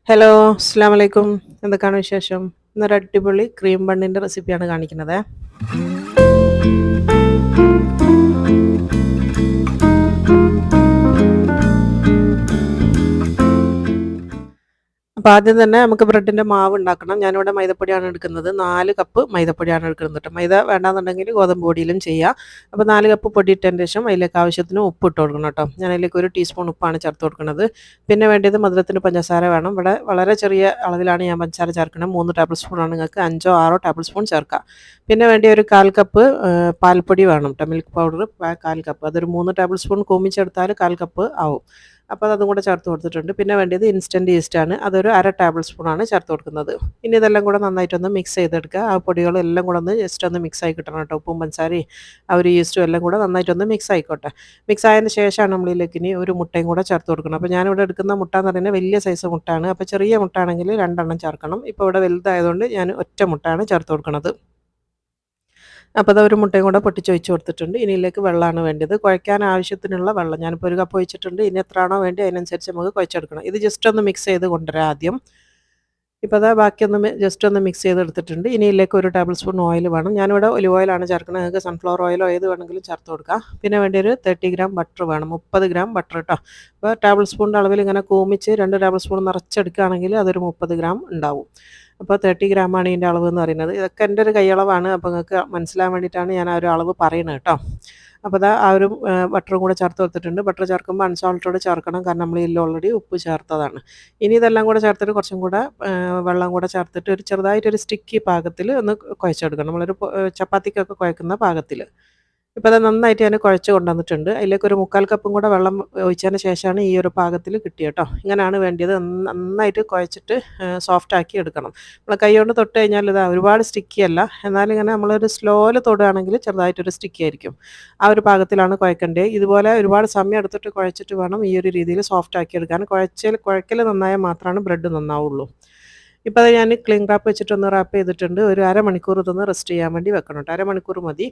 Hello, അസ്സലാമു അലൈക്കും. എന്തൊക്കെയാണ് വിശേഷം? ഇന്നൊരു അടിപൊളി ക്രീം ബണ്ണിൻ്റെ റെസിപ്പിയാണ് കാണിക്കുന്നത്. അപ്പോൾ ആദ്യം തന്നെ നമുക്ക് ബ്രെഡിൻ്റെ മാവ് ഉണ്ടാക്കണം. ഞാനിവിടെ മൈദപ്പൊടിയാണ് എടുക്കുന്നത്. 4 കപ്പ് മൈദപ്പൊടിയാണ് എടുക്കുന്നത് കേട്ടോ. മൈദ വേണ്ടാന്നുണ്ടെങ്കിൽ ഗോതമ്പ് പൊടിയിലും ചെയ്യാം. അപ്പോൾ 4 കപ്പ് പൊടി ഇട്ടതിന് ശേഷം അതിലേക്ക് ആവശ്യത്തിന് ഉപ്പ് ഇട്ട് കൊടുക്കണം കേട്ടോ. ഞാൻ അതിലേക്ക് 1 ടീസ്പൂൺ ഉപ്പാണ് ചേർത്ത് കൊടുക്കുന്നത്. പിന്നെ വേണ്ടത് മധുരത്തിന് പഞ്ചസാര വേണം. ഇവിടെ വളരെ ചെറിയ അളവിലാണ് ഞാൻ പഞ്ചസാര ചേർക്കുന്നത്. 3 ടേബിൾ സ്പൂണാണ്, നിങ്ങൾക്ക് 5 6 ടേബിൾ സ്പൂൺ ചേർക്കാം. പിന്നെ വേണ്ടി ഒരു 1/4 കപ്പ് പാൽപ്പൊടി വേണം കേട്ടോ. Milk powder 1/4 cup. അതൊരു 3 ടേബിൾ സ്പൂൺ കൂമിച്ചെടുത്താൽ 1/4 കപ്പ് ആവും. അപ്പോൾ അതും കൂടെ ചേർത്ത് കൊടുത്തിട്ടുണ്ട്. പിന്നെ വേണ്ടത് ഇൻസ്റ്റൻറ്റ് ഈസ്റ്റാണ്. അതൊരു 1/2 ടേബിൾ സ്പൂണാണ് ചേർത്ത് കൊടുക്കുന്നത്. ഇനി ഇതെല്ലാം കൂടെ നന്നായിട്ടൊന്ന് മിക്സ് ചെയ്തെടുക്കുക. ആ പൊടികളെല്ലാം കൂടെ ഒന്ന് ജസ്റ്റ് ഒന്ന് മിക്സ് ആയി കിട്ടണം കേട്ടോ. ഉപ്പും പഞ്ചസാരയും ആ ഒരു ഈസ്റ്റും എല്ലാം കൂടെ നന്നായിട്ടൊന്ന് മിക്സ് ആയിക്കോട്ടെ. മിക്സ് ആയതിന് ശേഷമാണ് നമ്മളിതിലേക്ക് ഇനി ഒരു മുട്ടയും കൂടെ ചേർത്ത് കൊടുക്കണം. അപ്പോൾ ഞാനിവിടെ എടുക്കുന്ന മുട്ട എന്ന് പറയുന്നത് വലിയ സൈസ് മുട്ടയാണ്. അപ്പോൾ ചെറിയ മുട്ട ആണെങ്കിൽ 2 എണ്ണം ചേർക്കണം. ഇപ്പോൾ ഇവിടെ വലുതായതുകൊണ്ട് ഞാൻ ഒറ്റ മുട്ടയാണ് ചേർത്ത് കൊടുക്കുന്നത്. അപ്പോൾ അത് ഒരു മുട്ടയും കൂടെ പൊട്ടിച്ചൊഴിച്ച് കൊടുത്തിട്ടുണ്ട്. ഇനി ഇതിലേക്ക് വെള്ളമാണ് വേണ്ടത്. കുഴയ്ക്കാൻ ആവശ്യത്തിനുള്ള വെള്ളം ഞാനിപ്പോൾ 1 കപ്പ് ഒഴിച്ചിട്ടുണ്ട്. ഇനി എത്രയാണോ വേണ്ടി അതിനനുസരിച്ച് നമുക്ക് കുഴച്ചെടുക്കണം. ഇത് ജസ്റ്റ് ഒന്ന് മിക്സ് ചെയ്ത് കൊണ്ടുവരാം ആദ്യം. ഇപ്പോൾ അതാ ബാക്കിയൊന്ന് ജസ്റ്റ് ഒന്ന് മിക്സ് ചെയ്തെടുത്തിട്ടുണ്ട്. ഇനി ഇതിലേക്ക് 1 ടേബിൾ സ്പൂൺ ഓയിൽ വേണം. ഞാനിവിടെ ഒലിവ് ഓയിലാണ് ചേർക്കുന്നത്. നിങ്ങൾക്ക് സൺഫ്ലവർ ഓയിലോ ഏത് വേണമെങ്കിലും ചേർത്ത് കൊടുക്കാം. പിന്നെ വേണ്ടി ഒരു 30 ഗ്രാം ബട്ടർ വേണം. 30 ഗ്രാം ബട്ടർ കേട്ടോ. അപ്പോൾ ടേബിൾ സ്പൂണിൻ്റെ അളവിൽ ഇങ്ങനെ കൂമിച്ച് 2 ടേബിൾ സ്പൂൺ നിറച്ചെടുക്കുകയാണെങ്കിൽ അതൊരു 30 ഗ്രാം ഉണ്ടാവും. അപ്പോൾ 30 ഗ്രാമാണ് ഇതിൻ്റെ അളവ് എന്ന് പറയുന്നത്. ഇതൊക്കെ എൻ്റെ ഒരു കൈയളവാണ്. അപ്പോൾ നിങ്ങൾക്ക് മനസ്സിലാൻ വേണ്ടിയിട്ടാണ് ഞാൻ ആ ഒരു അളവ് പറയുന്നത് കേട്ടോ. അപ്പോൾ ദാ ആ ഒരു ബട്ടറും കൂടെ ചേർത്ത് കൊടുത്തിട്ടുണ്ട്. ബട്ടർ ചേർക്കുമ്പോൾ അൺസോൾട്ടഡ് ചേർക്കണം, കാരണം നമ്മൾ ഇതിൽ ഓൾറെഡി ഉപ്പ് ചേർത്തതാണ്. ഇനി ഇതെല്ലാം കൂടെ ചേർത്തിട്ട് കുറച്ചും കൂടെ വെള്ളം കൂടെ ചേർത്തിട്ട് ഒരു ചെറുതായിട്ടൊരു സ്റ്റിക്കി പാകത്തിൽ ഒന്ന് കുഴച്ചെടുക്കണം. നമ്മളൊരു ചപ്പാത്തിക്കൊക്കെ കുഴക്കുന്ന പാകത്തിൽ. ഇപ്പോൾ അത് നന്നായിട്ട് ഞാൻ കുഴച്ച് കൊണ്ടുവന്നിട്ടുണ്ട്. അതിലേക്ക് ഒരു 3/4 കപ്പും കൂടെ വെള്ളം ഒഴിച്ചതിന് ശേഷമാണ് ഈ ഒരു പാകത്തിൽ കിട്ടിയത് കേട്ടോ. ഇങ്ങനെയാണ് വേണ്ടിയത്. നന്നായിട്ട് കുഴച്ചിട്ട് സോഫ്റ്റാക്കി എടുക്കണം. നമ്മൾ കൈ കൊണ്ട് തൊട്ട് കഴിഞ്ഞാൽ ഇതാ ഒരുപാട് സ്റ്റിക്കി അല്ല, എന്നാലും ഇങ്ങനെ നമ്മളൊരു സ്ലോയിൽ തൊടുകയാണെങ്കിൽ ചെറുതായിട്ടൊരു സ്റ്റിക്കി ആയിരിക്കും. ആ ഒരു പാകത്തിലാണ് കുഴക്കേണ്ടത്. ഇതുപോലെ ഒരുപാട് സമയം എടുത്തിട്ട് കുഴച്ചിട്ട് വേണം ഈ ഒരു രീതിയിൽ സോഫ്റ്റാക്കി എടുക്കാൻ. കുഴക്കൽ നന്നായാൽ മാത്രമാണ് ബ്രെഡ് നന്നാവുള്ളൂ. ഇപ്പോൾ അത് ഞാൻ ക്ലിംഗ് റാപ്പ് വെച്ചിട്ടൊന്ന് റാപ്പ് ചെയ്തിട്ടുണ്ട്. ഒരു അരമണിക്കൂർ ഇതൊന്ന് റെസ്റ്റ് ചെയ്യാൻ വേണ്ടി വെക്കണം കേട്ടോ. അരമണിക്കൂർ മതി.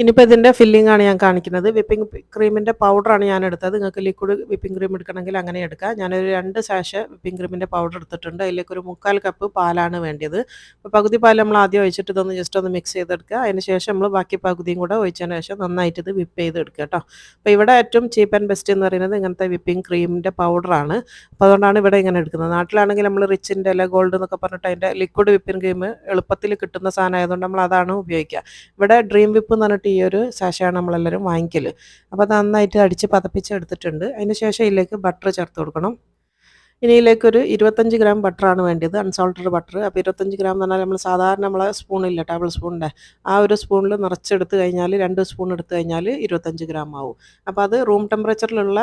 ഇനിയിപ്പോൾ ഇതിൻ്റെ ഫില്ലിംഗ് ആണ് ഞാൻ കാണിക്കുന്നത്. വിപ്പിംഗ് ക്രീമിൻ്റെ പൗഡറാണ് ഞാൻ എടുത്തത്. നിങ്ങൾക്ക് ലിക്വിഡ് വിപ്പിംഗ് ക്രീം എടുക്കണമെങ്കിൽ അങ്ങനെ എടുക്കാം. ഞാനൊരു 2 സാഷെ വിപ്പിംഗ് ക്രീമിൻ്റെ പൗഡർ എടുത്തിട്ടുണ്ട്. അതിലേക്ക് ഒരു 3/4 കപ്പ് പാലാണ് വേണ്ടത്. അപ്പോൾ പകുതി പാൽ നമ്മൾ ആദ്യം ഒഴിച്ചിട്ട് ഇതൊന്ന് ജസ്റ്റ് ഒന്ന് മിക്സ് ചെയ്തെടുക്കുക. അതിന് ശേഷം നമ്മൾ ബാക്കി പകുതിയും കൂടെ ഒഴിച്ചതിന് ശേഷം നന്നായിട്ട് ഇത് വിപ്പ് ചെയ്തെടുക്കുക കേട്ടോ. അപ്പോൾ ഇവിടെ ഏറ്റവും ചീപ്പ് ആൻഡ് ബെസ്റ്റ് എന്ന് പറയുന്നത് ഇങ്ങനത്തെ വിപ്പിംഗ് ക്രീമിൻ്റെ പൗഡറാണ്. അപ്പോൾ അതുകൊണ്ടാണ് ഇവിടെ ഇങ്ങനെ എടുക്കുന്നത്. നാട്ടിലാണെങ്കിൽ നമ്മൾ റിച്ചിൻ്റെ അല്ല ഗോൾഡ് എന്നൊക്കെ പറഞ്ഞിട്ട് അതിൻ്റെ ലിക്വിഡ് വിപ്പിംഗ് ക്രീം എളുപ്പത്തിൽ കിട്ടുന്ന സാധനം ആയതുകൊണ്ട് നമ്മൾ അതാണ് ഉപയോഗിക്കുക. ഇവിടെ ഡ്രീം വിപ്പ് എന്ന് പറഞ്ഞിട്ട് ഈ ഒരു സാഷയാണ് നമ്മളെല്ലാവരും വാങ്ങിക്കൽ. അപ്പോൾ അത് നന്നായിട്ട് അടിച്ച് പതപ്പിച്ചെടുത്തിട്ടുണ്ട്. അതിന് ശേഷം ഇതിലേക്ക് ബട്ടർ ചേർത്ത് കൊടുക്കണം. ഇനി ഇതിലേക്കൊരു 25 ഗ്രാം ബട്ടറാണ് വേണ്ടത്, അൺസോൾട്ടഡ് ബട്ടർ. അപ്പോൾ 25 ഗ്രാം എന്ന് പറഞ്ഞാൽ നമ്മൾ സാധാരണ നമ്മളെ സ്പൂണില്ല, ടേബിൾ സ്പൂണിൻ്റെ ആ ഒരു സ്പൂണിൽ നിറച്ചെടുത്ത് കഴിഞ്ഞാൽ 2 സ്പൂൺ എടുത്ത് കഴിഞ്ഞാൽ 25 ഗ്രാം ആവും. അപ്പോൾ അത് റൂം ടെമ്പറേച്ചറിലുള്ള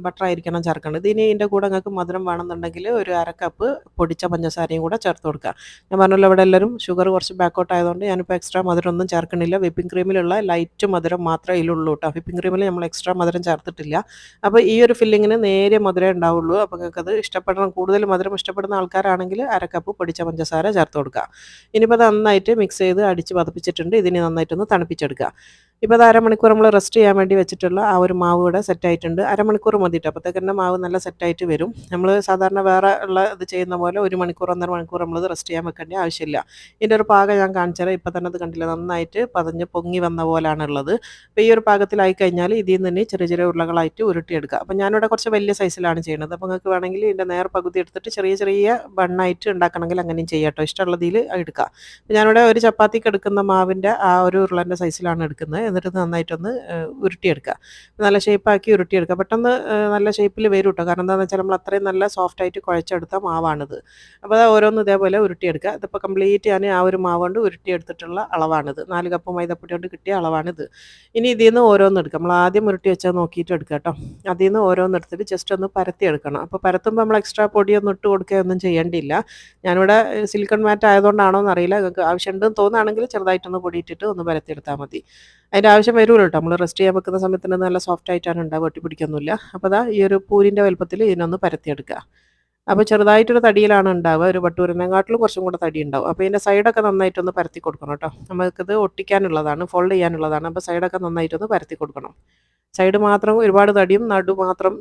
ബട്ടർ ആയിരിക്കണം ചേർക്കേണ്ടത്. ഇനി ഇതിൻ്റെ കൂടെ നിങ്ങൾക്ക് മധുരം വേണമെന്നുണ്ടെങ്കിൽ ഒരു 1/2 കപ്പ് പൊടിച്ച പഞ്ചസാരയും കൂടെ ചേർത്ത് കൊടുക്കുക. ഞാൻ പറഞ്ഞല്ലോ ഇവിടെ എല്ലാവരും ഷുഗർ കുറച്ച് ബാക്കൗട്ട് ആയതുകൊണ്ട് ഞാനിപ്പോൾ എക്സ്ട്രാ മധുരം ഒന്നും ചേർക്കണില്ല. വിപ്പിംഗ് ക്രീമിലുള്ള ലൈറ്റ് മധുരം മാത്രമേ ഇതിലുള്ളൂ കേട്ടോ. വിപ്പിംഗ് ക്രീമിൽ നമ്മൾ എക്സ്ട്രാ മധുരം ചേർത്തിട്ടില്ല. അപ്പോൾ ഈ ഒരു ഫില്ലിങ്ങിന് നേരിയ മധുരമേ ഉണ്ടാവുള്ളൂ. അപ്പോൾ നിങ്ങൾക്ക് അത് ഇഷ്ടപ്പെടണം, കൂടുതൽ മധുരം ഇഷ്ടപ്പെടുന്ന ആൾക്കാരാണെങ്കിൽ 1/2 കപ്പ് പൊടിച്ച പഞ്ചസാര ചേർത്ത് കൊടുക്കുക. ഇനിയിപ്പോൾ അത് നന്നായിട്ട് മിക്സ് ചെയ്ത് അടിച്ച് പതപ്പിച്ചിട്ടുണ്ട്. ഇതിനെ നന്നായിട്ടൊന്ന് തണുപ്പിച്ചെടുക്കുക. ഇപ്പോൾ അത് അരമണിക്കൂർ നമ്മൾ റെസ്റ്റ് ചെയ്യാൻ വേണ്ടി വെച്ചിട്ടുള്ള ആ ഒരു മാവ് ഇവിടെ സെറ്റായിട്ടുണ്ട്. അരമണിക്കൂർ മതിയിട്ട് അപ്പോഴത്തേക്ക് തന്നെ മാവ് നല്ല സെറ്റായിട്ട് വരും. നമ്മൾ സാധാരണ വേറെ ഉള്ള ഇത് ചെയ്യുന്ന പോലെ 1 മണിക്കൂർ 1.5 മണിക്കൂർ നമ്മളിത് റെസ്റ്റ് ചെയ്യാൻ വെക്കേണ്ട ആവശ്യമില്ല. ഇതിൻ്റെ ഒരു പാകം ഞാൻ കാണിച്ചുതരാം. ഇപ്പോൾ തന്നെ അത് കണ്ടില്ല, നന്നായിട്ട് പതഞ്ഞ് പൊങ്ങി വന്ന പോലാണുള്ളത്. അപ്പോൾ ഈ ഒരു പാകത്തിലായി കഴിഞ്ഞാൽ ഇതിൽ നിന്ന് തന്നെ ചെറിയ ചെറിയ ഉരുളകളായിട്ട് ഉരുട്ടിയെടുക്കുക. അപ്പോൾ ഞാനിവിടെ കുറച്ച് വലിയ സൈസിലാണ് ചെയ്യുന്നത്. അപ്പോൾ നിങ്ങൾക്ക് വേണമെങ്കിൽ ഇതിൻ്റെ നേർ പകുതി എടുത്തിട്ട് ചെറിയ ചെറിയ ബണ്ണായിട്ട് ഉണ്ടാക്കണമെങ്കിൽ അങ്ങനെയും ചെയ്യാം കേട്ടോ. ഇഷ്ടമുള്ളതിൽ എടുക്കുക. അപ്പോൾ ഞാനിവിടെ ഒരു ചപ്പാത്തിക്ക് എടുക്കുന്ന മാവിൻ്റെ ആ ഒരു ഉരുളൻ്റെ സൈസിലാണ് എടുക്കുന്നത്. എന്നിട്ട് നന്നായിട്ടൊന്ന് ഉരുട്ടിയെടുക്കുക. നല്ല ഷേപ്പാക്കി ഉരുട്ടിയെടുക്കുക. പെട്ടെന്ന് നല്ല ഷേപ്പിൽ വരും കേട്ടോ. കാരണം എന്താണെന്ന് വെച്ചാൽ നമ്മൾ അത്രയും നല്ല സോഫ്റ്റായിട്ട് കുഴച്ചെടുത്ത മാവാണിത്. അപ്പോൾ അത് ഓരോന്ന് ഇതേപോലെ ഉരുട്ടിയെടുക്കുക. ഇതിപ്പോൾ കംപ്ലീറ്റ് ഞാൻ ആ ഒരു മാവ് കൊണ്ട് ഉരുട്ടിയെടുത്തിട്ടുള്ള അളവാണിത്. 4 കപ്പ് മൈദപ്പൊടി കൊണ്ട് കിട്ടിയ അളവാണിത്. ഇനി ഇതിൽ നിന്ന് ഓരോന്ന് എടുക്കുക. നമ്മൾ ആദ്യം ഉരുട്ടി വെച്ചാൽ നോക്കിയിട്ട് എടുക്കുക കേട്ടോ. അതിൽ നിന്ന് ഓരോന്ന് എടുത്തിട്ട് ജസ്റ്റ് ഒന്ന് പരത്തി എടുക്കണം. അപ്പോൾ പരത്തുമ്പോൾ നമ്മൾ എക്സ്ട്രാ പൊടിയൊന്നും ഇട്ട് കൊടുക്കുകയൊന്നും ചെയ്യേണ്ടിയില്ല. ഞാനിവിടെ സിലിക്കൺ മാറ്റ് ആയതുകൊണ്ടാണോ എന്നറിയില്ല, നിങ്ങൾക്ക് ആവശ്യമുണ്ടെന്ന് തോന്നുകയാണെങ്കിൽ ചെറുതായിട്ടൊന്ന് പൊടിയിട്ടിട്ട് ഒന്ന് പരത്തിയെടുത്താൽ മതി. അതിൻ്റെ ആവശ്യം വരുമല്ലോ കേട്ടോ. നമ്മൾ റെസ്റ്റ് ചെയ്യാൻ വെക്കുന്ന സമയത്തിന് നല്ല സോഫ്റ്റ് ആയിട്ടാണ് ഉണ്ടാവുക, ഒട്ടിപ്പിടിക്കൊന്നുമില്ല. അപ്പോൾ അതാ ഈ ഒരു പൂരിൻ്റെ വലുപ്പത്തിൽ ഇതിനൊന്ന് പരത്തിയെടുക്കുക. അപ്പോൾ ചെറുതായിട്ടൊരു തടിയിലാണ് ഉണ്ടാവുക. ഒരു ബട്ടൂരിനെക്കാട്ടിലും കുറച്ചും കൂടെ തടി ഉണ്ടാവും. അപ്പോൾ ഇതിൻ്റെ സൈഡൊക്കെ നന്നായിട്ടൊന്ന് പരത്തി കൊടുക്കണം കേട്ടോ. നമുക്കിത് ഒട്ടിക്കാനുള്ളതാണ്, ഫോൾഡ് ചെയ്യാനുള്ളതാണ്. അപ്പോൾ സൈഡൊക്കെ നന്നായിട്ടൊന്ന് പരത്തി കൊടുക്കണം. സൈഡ് മാത്രം ഒരുപാട് തടിയും നടു മാത്രം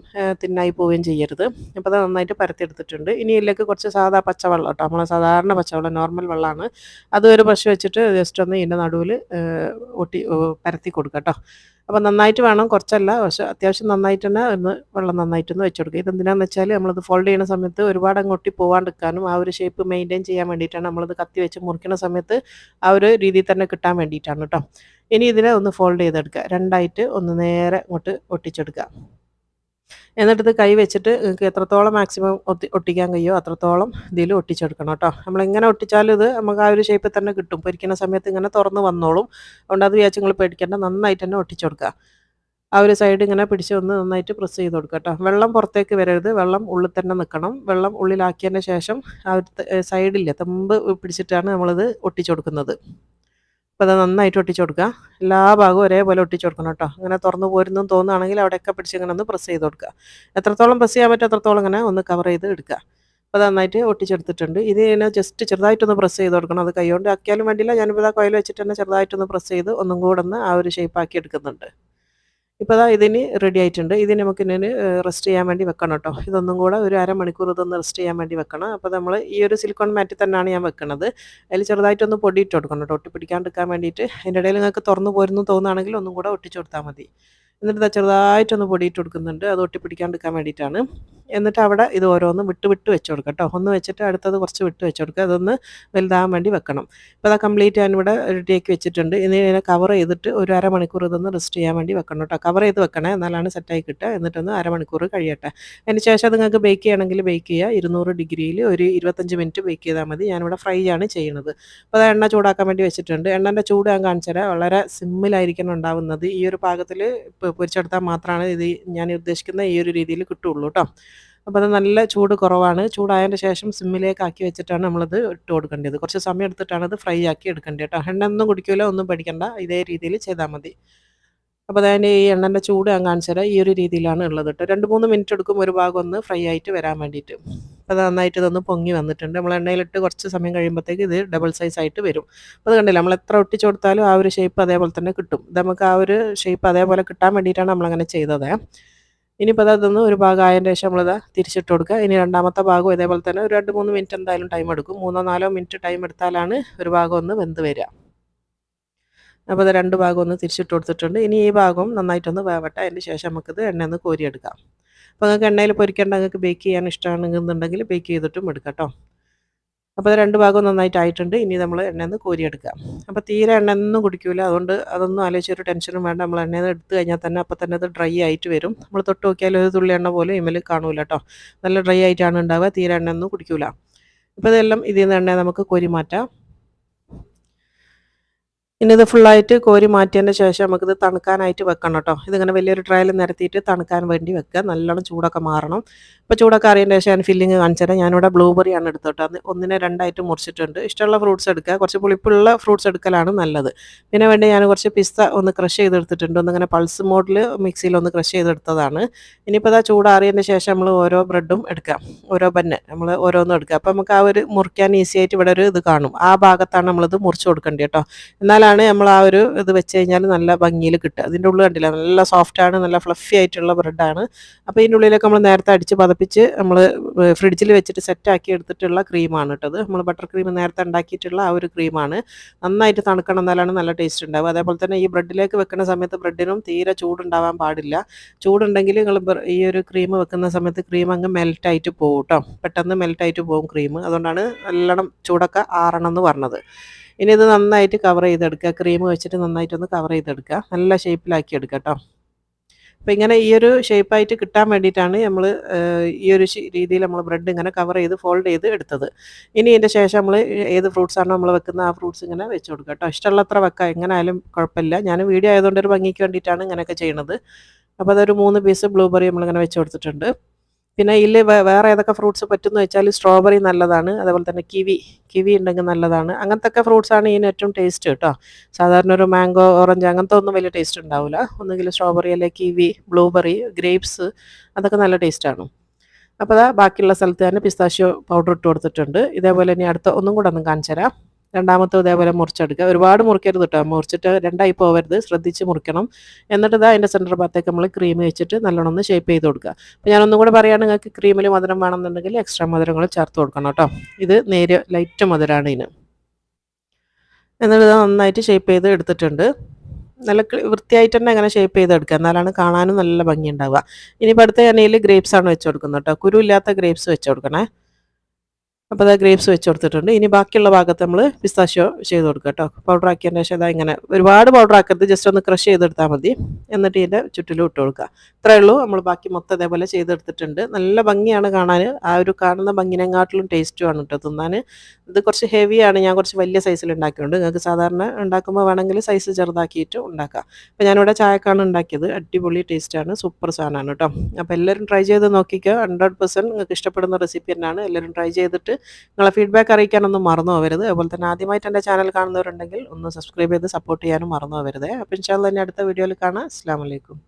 തിന്നായി പോവുകയും ചെയ്യരുത്. അപ്പോൾ അത് നന്നായിട്ട് പരത്തിയെടുത്തിട്ടുണ്ട്. ഇനി ഇതിലേക്ക് കുറച്ച് സാധാ പച്ചവെള്ളം കേട്ടോ, നമ്മളെ സാധാരണ പച്ചവെള്ളം നോർമൽ വെള്ളമാണ്. അത് ഒരു ബ്രഷ് വെച്ചിട്ട് ജസ്റ്റ് ഒന്ന് ഇതിൻ്റെ നടുവിൽ പരത്തി കൊടുക്കുക കേട്ടോ. അപ്പോൾ നന്നായിട്ട് വേണം, കുറച്ചല്ല, പക്ഷേ അത്യാവശ്യം നന്നായിട്ട് തന്നെ ഒന്ന് വെള്ളം നന്നായിട്ടൊന്ന് വെച്ച് കൊടുക്കുക. ഇതെന്തിനാണെന്ന് വെച്ചാൽ നമ്മളത് ഫോൾഡ് ചെയ്യുന്ന സമയത്ത് ഒരുപാട് അങ്ങ് ഒട്ടി പോകാണ്ടിരിക്കാനും ആ ഒരു ഷേപ്പ് മെയിൻറ്റെയിൻ ചെയ്യാൻ വേണ്ടിയിട്ടാണ് നമ്മളത് കത്തി വെച്ച് മുറിക്കുന്ന സമയത്ത് ആ ഒരു രീതിയിൽ തന്നെ കിട്ടാൻ വേണ്ടിയിട്ടാണ് കേട്ടോ. ഇനി ഇതിനെ ഒന്ന് ഫോൾഡ് ചെയ്തെടുക്കുക, രണ്ടായിട്ട് ഒന്ന് നേരെ ഇങ്ങോട്ട് ഒട്ടിച്ചെടുക്കുക. എന്നിട്ടിത് കൈ വെച്ചിട്ട് നിങ്ങൾക്ക് എത്രത്തോളം മാക്സിമം ഒട്ടിക്കാൻ കഴിയുമോ അത്രത്തോളം ഇതിൽ ഒട്ടിച്ചെടുക്കണം കേട്ടോ. നമ്മളെങ്ങനെ ഒട്ടിച്ചാലും ഇത് നമുക്ക് ആ ഒരു ഷേപ്പിൽ തന്നെ കിട്ടും. പൊരിക്കുന്ന സമയത്ത് ഇങ്ങനെ തുറന്ന് വന്നോളും. അതുകൊണ്ട് അത് വിചാരിച്ച് നിങ്ങൾ പേടിക്കേണ്ട, നന്നായിട്ട് തന്നെ ഒട്ടിച്ചെടുക്കുക. ആ ഒരു സൈഡ് ഇങ്ങനെ പിടിച്ച് ഒന്ന് നന്നായിട്ട് പ്രസ് ചെയ്ത് കൊടുക്കുക കേട്ടോ. വെള്ളം പുറത്തേക്ക് വരരുത്, വെള്ളം ഉള്ളിൽ തന്നെ നിൽക്കണം. വെള്ളം ഉള്ളിലാക്കിയതിന് ശേഷം ആ ഒരു സൈഡില്ലേ തമ്പ് പിടിച്ചിട്ടാണ് നമ്മളിത് ഒട്ടിച്ചു കൊടുക്കുന്നത്. അപ്പോൾ അത് നന്നായിട്ട് ഒട്ടിച്ചു കൊടുക്കുക. എല്ലാ ഭാഗവും ഒരേപോലെ ഒട്ടിച്ചു കൊടുക്കണം കേട്ടോ. അങ്ങനെ തുറന്നു പോരുന്നു തോന്നുകയാണെങ്കിൽ അവിടെയൊക്കെ പിടിച്ച് ഇങ്ങനെ ഒന്ന് പ്രസ് ചെയ്ത് കൊടുക്കുക. എത്രത്തോളം പ്രസ് ചെയ്യാൻ പറ്റും അത്രത്തോളം ഇങ്ങനെ ഒന്ന് കവർ ചെയ്ത് എടുക്കുക. അപ്പോൾ അത് നന്നായിട്ട് ഒട്ടിച്ചെടുത്തിട്ടുണ്ട്. ഇത് ഇങ്ങനെ ജസ്റ്റ് ചെറുതായിട്ടൊന്ന് പ്രസ് ചെയ്ത് കൊടുക്കണം. അത് കൈകൊണ്ട് ആക്കിയാലും വേണ്ടിയില്ല, ഞാനിപ്പോൾ ആ കോയിൽ വെച്ചിട്ട് തന്നെ ചെറുതായിട്ടൊന്ന് പ്രസ് ചെയ്ത് ഒന്നും കൂടെ ഒന്ന് ആ ഒരു ഷേപ്പാക്കി എടുക്കുന്നുണ്ട്. ഇപ്പോൾ ദാ ഇതിന് റെഡി ആയിട്ടുണ്ട്. ഇതിന് നമുക്ക് ഇതിന് റെസ്റ്റ് ചെയ്യാൻ വേണ്ടി വെക്കണം കേട്ടോ. ഇതൊന്നും കൂടെ ഒരു അരമണിക്കൂർ ഇതൊന്ന് റെസ്റ്റ് ചെയ്യാൻ വേണ്ടി വെക്കണം. അപ്പോൾ നമ്മൾ ഈ ഒരു സിലിക്കോൺ മാറ്റിൽ തന്നെയാണ് ഞാൻ വെക്കുന്നത്. അതിൽ ചെറുതായിട്ടൊന്ന് പൊടിയിട്ട് കൊടുക്കണം കേട്ടോ, ഒട്ടിപ്പിടിക്കാണ്ടിരിക്കാൻ വേണ്ടിയിട്ട്. അതിൻ്റെ ഇടയിൽ നിങ്ങൾക്ക് തുറന്നു പോരുന്നു തോന്നുകയാണെങ്കിൽ ഒന്നും കൂടെ ഒട്ടിച്ചു കൊടുത്താൽ മതി. എന്നിട്ട് ചെറുതായിട്ടൊന്ന് പൊടിയിട്ട് കൊടുക്കുന്നുണ്ട്, അത് ഒട്ടിപ്പിടിക്കാണ്ടിരിക്കാൻ വേണ്ടിയിട്ടാണ്. എന്നിട്ട് അവിടെ ഇത് ഓരോന്ന് വിട്ട് വിട്ട് വെച്ച് കൊടുക്കുക കേട്ടോ. ഒന്ന് വെച്ചിട്ട് അടുത്തത് കുറച്ച് വിട്ട് വെച്ച് കൊടുക്കുക. അതൊന്ന് വലുതാകാൻ വേണ്ടി വെക്കണം. ഇപ്പോൾ അത് കംപ്ലീറ്റ് ഞാനിവിടെ റെഡിയാക്കി വെച്ചിട്ടുണ്ട്. ഇനി ഇതിനെ കവർ ചെയ്തിട്ട് ഒരു അരമണിക്കൂർ ഇതൊന്ന് റെസ്റ്റ് ചെയ്യാൻ വേണ്ടി വെക്കണം കേട്ടോ. കവർ ചെയ്ത് വെക്കണേ, എന്നാലാണ് സെറ്റായി കിട്ടുക. എന്നിട്ടൊന്ന് അരമണിക്കൂർ കഴിയട്ടെ. അതിന് ശേഷം അത് നിങ്ങൾക്ക് ബേക്ക് ചെയ്യണമെങ്കിൽ ബേക്ക് ചെയ്യുക. 200 ഡിഗ്രിയിൽ ഒരു 25 മിനിറ്റ് ബേക്ക് ചെയ്താൽ മതി. ഞാനിവിടെ ഫ്രൈ ആണ് ചെയ്യുന്നത്. അപ്പോൾ അത് എണ്ണ ചൂടാക്കാൻ വേണ്ടി വെച്ചിട്ടുണ്ട്. എണ്ണൻ്റെ ചൂട് ഞാൻ കാണിച്ചു തരാം. വളരെ സിമ്മിലായിരിക്കണം ഉണ്ടാവുന്നത്. ഈ ഒരു പാകത്തിൽ പൊരിച്ചെടുത്താൽ മാത്രമാണ് ഇത് ഞാൻ ഉദ്ദേശിക്കുന്ന ഈ ഒരു രീതിയിൽ കിട്ടുള്ളൂ കേട്ടോ. അപ്പോൾ അത് നല്ല ചൂട് കുറവാണ്. ചൂടായതിൻ്റെ ശേഷം സിമ്മിലേക്ക് ആക്കി വെച്ചിട്ടാണ് നമ്മളത് ഇട്ട് കൊടുക്കേണ്ടത്. കുറച്ച് സമയം എടുത്തിട്ടാണ് അത് ഫ്രൈ ആക്കി എടുക്കേണ്ടത് കേട്ടോ. എണ്ണ ഒന്നും കുടിക്കില്ല, ഒന്നും പഠിക്കണ്ട, ഇതേ രീതിയിൽ ചെയ്താൽ മതി. അപ്പോൾ അതിൻ്റെ ഈ എണ്ണൻ്റെ ചൂട് ഞാൻ കാണിച്ചു തരാം. ഈ ഒരു രീതിയിലാണ് ഉള്ളത് കേട്ടോ. 2-3 മിനിറ്റ് എടുക്കും ഒരു ഭാഗം ഒന്ന് ഫ്രൈ ആയിട്ട് വരാൻ വേണ്ടിയിട്ട്. അപ്പോൾ അത് നന്നായിട്ട് ഇതൊന്ന് പൊങ്ങി വന്നിട്ടുണ്ട്. നമ്മൾ എണ്ണയിലിട്ട് കുറച്ച് സമയം കഴിയുമ്പോഴത്തേക്ക് ഇത് ഡബിൾ സൈസ് ആയിട്ട് വരും. അപ്പോൾ അത് കണ്ടില്ല, നമ്മൾ എത്ര ഒട്ടിച്ച് കൊടുത്താലും ആ ഒരു ഷേപ്പ് അതേപോലെ തന്നെ കിട്ടും. ഇത് നമുക്ക് ആ ഒരു ഷേപ്പ് അതേപോലെ കിട്ടാൻ വേണ്ടിയിട്ടാണ് നമ്മളങ്ങനെ ചെയ്തത്. ഇനിയിപ്പോൾ അതൊന്ന് ഒരു ഭാഗം ആയതിൻ്റെ ശേഷം നമ്മളിത് തിരിച്ചിട്ട് കൊടുക്കുക. ഇനി രണ്ടാമത്തെ ഭാഗം ഇതേപോലെ തന്നെ ഒരു 2-3 മിനിറ്റ് എന്തായാലും ടൈം എടുക്കും. 3-4 മിനിറ്റ് ടൈം എടുത്താലാണ് ഒരു ഭാഗം ഒന്ന് വെന്ത് വരിക. അപ്പോൾ അത് രണ്ട് ഭാഗം ഒന്ന് തിരിച്ചിട്ട് കൊടുത്തിട്ടുണ്ട്. ഇനി ഈ ഭാഗം നന്നായിട്ടൊന്ന് വേവട്ടെ. അതിന് ശേഷം നമുക്കിത് എണ്ണയൊന്ന് കോരിയെടുക്കാം. അപ്പോൾ നിങ്ങൾക്ക് എണ്ണയിൽ പൊരിക്കേണ്ട, നിങ്ങൾക്ക് ബേക്ക് ചെയ്യാൻ ഇഷ്ടമാണെന്നുണ്ടെങ്കിൽ ബേക്ക് ചെയ്തിട്ടും എടുക്കാം കേട്ടോ. അപ്പോൾ അത് രണ്ട് ഭാഗവും നന്നായിട്ടായിട്ടുണ്ട്. ഇനി നമ്മൾ എണ്ണയൊന്ന് കോരിയെടുക്കുക. അപ്പോൾ തീരെ എണ്ണയൊന്നും കുടിക്കില്ല, അതുകൊണ്ട് അതൊന്നും ആലോചിച്ചൊരു ടെൻഷനും വേണ്ട. നമ്മൾ എണ്ണയിൽ എടുത്ത് കഴിഞ്ഞാൽ തന്നെ അപ്പോൾ തന്നെ അത് ഡ്രൈ ആയിട്ട് വരും. നമ്മൾ തൊട്ട് നോക്കിയാൽ ഒരു തുള്ളി എണ്ണ പോലും ഇമേൽ കാണൂല കേട്ടോ. നല്ല ഡ്രൈ ആയിട്ടാണ് ഉണ്ടാവുക, തീരെ എണ്ണയൊന്നും കുടിക്കില്ല. അപ്പോൾ ഇതെല്ലാം ഇതിൽ നിന്ന് എണ്ണ നമുക്ക് കോരി മാറ്റാം. ഇനി ഇത് ഫുള്ളായിട്ട് കോരി മാറ്റിയതിൻ്റെ ശേഷം നമുക്കിത് തണുക്കാനായിട്ട് വെക്കണം കേട്ടോ. ഇതിങ്ങനെ വലിയൊരു ട്രയൽ നിരത്തിയിട്ട് തണുക്കാൻ വേണ്ടി വെക്കുക. നല്ലോണം ചൂടൊക്കെ മാറണം. ഇപ്പോൾ ചൂടൊക്കെ അറിയേണ്ട ശേഷം ഞാൻ ഫില്ലിങ് കാണിച്ചു തരാം. ഞാനിവിടെ ബ്ലൂബെറിയാണ് എടുത്തോട്ടോ. അത് ഒന്നിനെ രണ്ടായിട്ട് മുറിച്ചിട്ടുണ്ട്. ഇഷ്ടമുള്ള ഫ്രൂട്ട്സ് എടുക്കുക. കുറച്ച് പുളിപ്പുള്ള ഫ്രൂട്ട്സ് എടുക്കലാണ് നല്ലത്. പിന്നെ വേണ്ടി ഞാൻ കുറച്ച് പിസ്ത ഒന്ന് ക്രഷ് ചെയ്തെടുത്തിട്ടുണ്ട്. ഒന്നിങ്ങനെ പൾസ് മോഡിൽ മിക്സിയിൽ ഒന്ന് ക്രഷ് ചെയ്തെടുത്തതാണ്. ഇനിയിപ്പോൾ ഇതാ ചൂടാറിയതിന് ശേഷം നമ്മൾ ഓരോ ബ്രെഡും എടുക്കാം, ഓരോ ബന്ന് നമ്മൾ ഓരോന്നും എടുക്കുക. അപ്പോൾ നമുക്ക് ആ ഒരു മുറിക്കാൻ ഈസി ആയിട്ട് ഇവിടെ ഒരു ഇത് കാണും. ആ ഭാഗത്താണ് നമ്മളിത് മുറിച്ച് കൊടുക്കേണ്ടത് കേട്ടോ. എന്നാലാണ് നമ്മൾ ആ ഒരു ഇത് വെച്ച് കഴിഞ്ഞാൽ നല്ല ഭംഗിയിൽ കിട്ടുക. അതിൻ്റെ ഉള്ളിൽ കണ്ടില്ല, നല്ല സോഫ്റ്റാണ്, നല്ല ഫ്ലഫി ആയിട്ടുള്ള ബ്രെഡാണ്. അപ്പോൾ ഇതിൻ്റെ ഉള്ളിലൊക്കെ നമ്മൾ നേരത്തെ അടിച്ച് പതപ്പിച്ച് നമ്മൾ ഫ്രിഡ്ജിൽ വെച്ചിട്ട് സെറ്റാക്കി എടുത്തിട്ടുള്ള ക്രീമാണ് കേട്ടത്. നമ്മൾ ബട്ടർ ക്രീം നേരത്തെ ഉണ്ടാക്കിയിട്ടുള്ള ആ ഒരു ക്രീമാണ്. നന്നായിട്ട് തണുക്കണം, എന്നാലാണ് നല്ല ടേസ്റ്റ് ഉണ്ടാവുക. അതേപോലെ തന്നെ ഈ ബ്രെഡിലേക്ക് വെക്കുന്ന സമയത്ത് ബ്രെഡിനും തീരെ ചൂടുണ്ടാവാൻ പാടില്ല. ചൂടുണ്ടെങ്കിൽ നിങ്ങൾ ഈ ഒരു ക്രീം വെക്കുന്ന സമയത്ത് ക്രീം അങ്ങ് മെൽറ്റായിട്ട് പോകും കേട്ടോ. പെട്ടെന്ന് മെൽറ്റായിട്ട് പോകും ക്രീം. അതുകൊണ്ടാണ് നല്ലോണം ചൂടൊക്കെ ആറണം എന്ന് പറഞ്ഞത്. ഇനി ഇത് നന്നായിട്ട് കവർ ചെയ്തെടുക്കുക. ക്രീം വെച്ചിട്ട് നന്നായിട്ടൊന്ന് കവർ ചെയ്തെടുക്കുക. നല്ല ഷേപ്പിലാക്കി എടുക്കുക കേട്ടോ. അപ്പോൾ ഇങ്ങനെ ഈ ഒരു ഷേപ്പായിട്ട് കിട്ടാൻ വേണ്ടിയിട്ടാണ് നമ്മൾ ഈ ഒരു രീതിയിൽ നമ്മൾ ബ്രെഡ് ഇങ്ങനെ കവർ ചെയ്ത് ഫോൾഡ് ചെയ്ത് എടുത്തത്. ഇനി ഇതിൻ്റെ ശേഷം നമ്മൾ ഏത് ഫ്രൂട്ട്സാണോ നമ്മൾ വെക്കുന്ന ആ ഫ്രൂട്ട്സ് ഇങ്ങനെ വെച്ച് കൊടുക്കുക കേട്ടോ. ഇഷ്ടമുള്ളത്ര വെക്കാം, എങ്ങനെ ആയാലും കുഴപ്പമില്ല. ഞാൻ വീഡിയോ ആയതുകൊണ്ട് ഒരു ഭംഗിക്ക് വേണ്ടിയിട്ടാണ് ഇങ്ങനെയൊക്കെ ചെയ്യുന്നത്. അപ്പോൾ അതൊരു 3 പീസ് ബ്ലൂബെറി നമ്മളിങ്ങനെ വെച്ച് കൊടുത്തിട്ടുണ്ട്. പിന്നെ ഇതിൽ വേറെ ഏതൊക്കെ ഫ്രൂട്ട്സ് പറ്റുമെന്ന് വെച്ചാൽ സ്ട്രോബെറി നല്ലതാണ്, അതേപോലെ തന്നെ കിവി ഉണ്ടെങ്കിൽ നല്ലതാണ്. അങ്ങനത്തെ ഒക്കെ ഫ്രൂട്ട്സാണ് ഇതിന് ഏറ്റവും ടേസ്റ്റ് കേട്ടോ. സാധാരണ ഒരു മാംഗോ, ഓറഞ്ച് അങ്ങനത്തെ ഒന്നും വലിയ ടേസ്റ്റ് ഉണ്ടാവില്ല. ഒന്നുകിൽ സ്ട്രോബെറി അല്ലെങ്കിൽ കിവി, ബ്ലൂബെറി, ഗ്രേപ്സ്, അതൊക്കെ നല്ല ടേസ്റ്റാണ്. അപ്പോൾ അതാ ബാക്കിയുള്ള സ്ഥലത്ത് തന്നെ പിസ്താഷ്യോ പൗഡർ ഇട്ട് കൊടുത്തിട്ടുണ്ട്. ഇതേപോലെ ഇനി അടുത്ത ഒന്നും കൂടെ ഒന്ന് കാണിച്ചു തരാം. രണ്ടാമത്തെ ഇതേപോലെ മുറിച്ചെടുക്കുക. ഒരുപാട് മുറിക്കരുത് കേട്ടോ, മുറിച്ചിട്ട് രണ്ടായി പോകരുത്, ശ്രദ്ധിച്ച് മുറിക്കണം. എന്നിട്ട് ഇതാ അതിൻ്റെ സെൻറ്റർ ഭാഗത്തേക്ക് നമ്മൾ ക്രീം വെച്ചിട്ട് നല്ലോണം ഒന്ന് ഷേപ്പ് ചെയ്ത് കൊടുക്കുക. അപ്പോൾ ഞാനൊന്നും കൂടെ പറയുകയാണ്, നിങ്ങൾക്ക് ക്രീമിൽ മധുരം വേണമെന്നുണ്ടെങ്കിൽ എക്സ്ട്രാ മധുരങ്ങൾ ചേർത്ത് കൊടുക്കണം കേട്ടോ. ഇത് നേരിയ ലൈറ്റ് മധുരമാണ് ഇതിന്. എന്നിട്ട് ഇത് നന്നായിട്ട് ഷേപ്പ് ചെയ്ത് എടുത്തിട്ടുണ്ട്. നല്ല വൃത്തിയായിട്ട് തന്നെ അങ്ങനെ ഷേപ്പ് ചെയ്തെടുക്കുക, എന്നാലാണ് കാണാനും നല്ല ഭംഗി ഉണ്ടാവുക. ഇനിയിപ്പോൾ അടുത്ത എണ്ണയിൽ ഗ്രേപ്സ് ആണ് വെച്ച് കൊടുക്കുന്നത് കേട്ടോ. കുരു ഇല്ലാത്ത ഗ്രേപ്സ് വെച്ച് കൊടുക്കണേ. അപ്പോൾ അത് ഗ്രേപ്സ് വെച്ച് കൊടുത്തിട്ടുണ്ട്. ഇനി ബാക്കിയുള്ള ഭാഗത്ത് നമ്മൾ പിസ്താഷ്യോ ചെയ്ത് കൊടുക്കുക കേട്ടോ. പൗഡർ ആക്കിയതിന് ശേഷം അതാ ഇങ്ങനെ ഒരുപാട് പൗഡർ ആക്കരുത്, ജസ്റ്റ് ഒന്ന് ക്രഷ് ചെയ്തെടുത്താൽ മതി. എന്നിട്ട് ഇതിൻ്റെ ചുറ്റിലും ഇട്ട് കൊടുക്കുക. ഇത്രയേ ഉള്ളൂ. നമ്മൾ ബാക്കി മൊത്തം ഇതേപോലെ ചെയ്തെടുത്തിട്ടുണ്ട്. നല്ല ഭംഗിയാണ് കാണാൻ, ആ ഒരു കാണുന്ന ഭംഗിനെക്കാട്ടിലും ടേസ്റ്റുമാണ് കേട്ടോ തിന്നാൻ. ഇത് കുറച്ച് ഹെവിയാണ്, ഞാൻ കുറച്ച് വലിയ സൈസിൽ ഉണ്ടാക്കിയിട്ടുണ്ട്. നിങ്ങൾക്ക് സാധാരണ ഉണ്ടാക്കുമ്പോൾ വേണമെങ്കിൽ സൈസ് ചെറുതാക്കിയിട്ട് ഉണ്ടാക്കാം. അപ്പോൾ ഞാനിവിടെ ചായക്കാണ് ഉണ്ടാക്കിയത്. അടിപൊളി ടേസ്റ്റാണ്, സൂപ്പർ സാധനമാണ് കേട്ടോ. അപ്പോൾ എല്ലാവരും ട്രൈ ചെയ്ത് നോക്കിക്കോ. 100% നിങ്ങൾക്ക് ഇഷ്ടപ്പെടുന്ന റെസിപ്പി തന്നെയാണ്. എല്ലാവരും ട്രൈ ചെയ്തിട്ട് നിങ്ങളെ ഫീഡ്ബാക്ക് അറിയിക്കാനൊന്നും മറന്നു പോകരുത്. അതുപോലെ തന്നെ ആദ്യമായിട്ട് എൻ്റെ ചാനൽ കാണുന്നവരുണ്ടെങ്കിൽ ഒന്ന് സബ്സ്ക്രൈബ് ചെയ്ത് സപ്പോർട്ട് ചെയ്യാനും മറന്നു പോകരുത്. അപ്പോൾ ഇൻഷാ അല്ലാഹ് ഇനി അടുത്ത വീഡിയോയിൽ കാണാം. അസ്സലാമു അലൈക്കും.